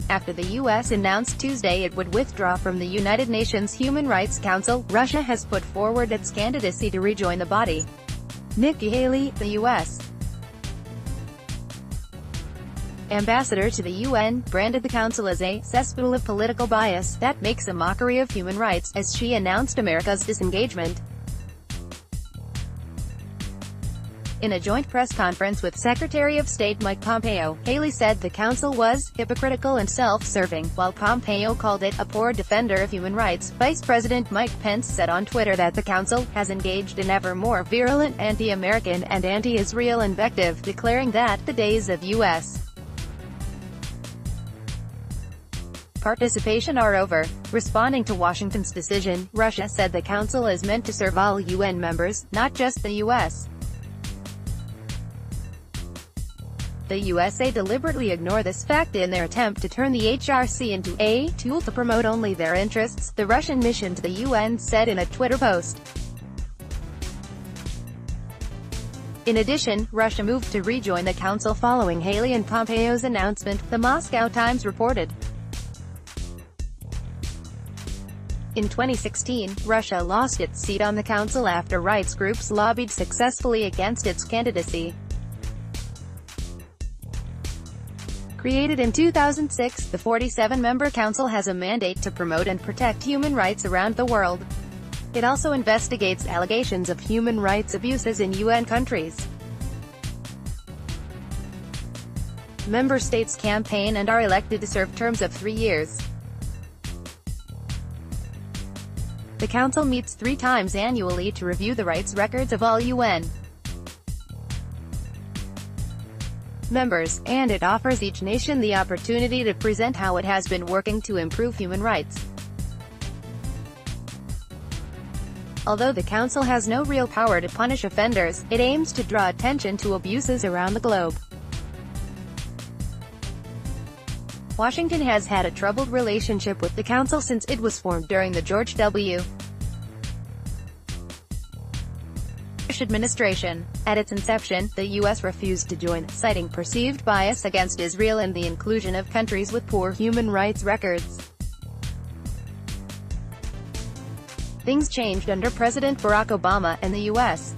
After the U.S. announced Tuesday it would withdraw from the United Nations Human Rights Council, Russia has put forward its candidacy to rejoin the body. Nikki Haley, the U.S. ambassador to the UN, branded the council as a cesspool of political bias that makes a mockery of human rights, as she announced America's disengagement. In a joint press conference with Secretary of State Mike Pompeo, Haley said the council was hypocritical and self-serving, while Pompeo called it a poor defender of human rights. Vice President Mike Pence said on Twitter that the council has engaged in ever more virulent anti-American and anti-Israel invective, declaring that the days of U.S. participation are over. Responding to Washington's decision, Russia said the council is meant to serve all UN members, not just the U.S. The USA deliberately ignore this fact in their attempt to turn the HRC into a tool to promote only their interests, the Russian mission to the UN said in a Twitter post. In addition, Russia moved to rejoin the council following Haley and Pompeo's announcement, the Moscow Times reported. In 2016, Russia lost its seat on the council after rights groups lobbied successfully against its candidacy. Created in 2006, the 47-member council has a mandate to promote and protect human rights around the world. It also investigates allegations of human rights abuses in UN countries. Member states campaign and are elected to serve terms of 3 years. The council meets 3 times annually to review the rights records of all UN members, and it offers each nation the opportunity to present how it has been working to improve human rights. Although the council has no real power to punish offenders, it aims to draw attention to abuses around the globe. Washington has had a troubled relationship with the council since it was formed during the George W. Bush administration. At its inception, the U.S. refused to join, citing perceived bias against Israel and the inclusion of countries with poor human rights records. Things changed under President Barack Obama, and the U.S.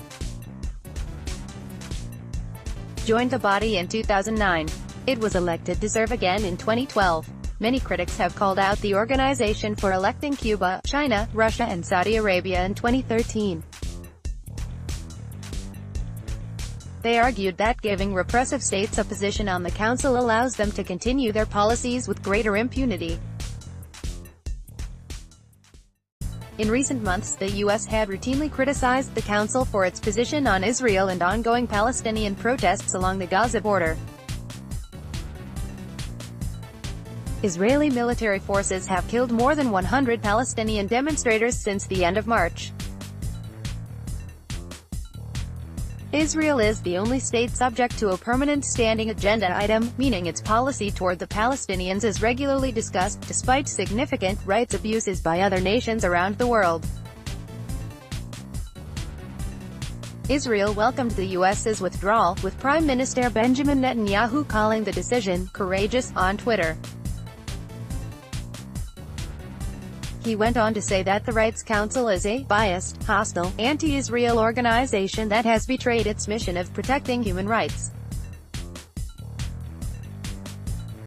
joined the body in 2009. It was elected to serve again in 2012. Many critics have called out the organization for electing Cuba, China, Russia and Saudi Arabia in 2013. They argued that giving repressive states a position on the council allows them to continue their policies with greater impunity. In recent months, the U.S. had routinely criticized the council for its position on Israel and ongoing Palestinian protests along the Gaza border. Israeli military forces have killed more than 100 Palestinian demonstrators since the end of March. Israel is the only state subject to a permanent standing agenda item, meaning its policy toward the Palestinians is regularly discussed, despite significant rights abuses by other nations around the world. Israel welcomed the U.S.'s withdrawal, with Prime Minister Benjamin Netanyahu calling the decision "courageous" on Twitter. He went on to say that the Rights Council is a biased, hostile, anti-Israel organization that has betrayed its mission of protecting human rights.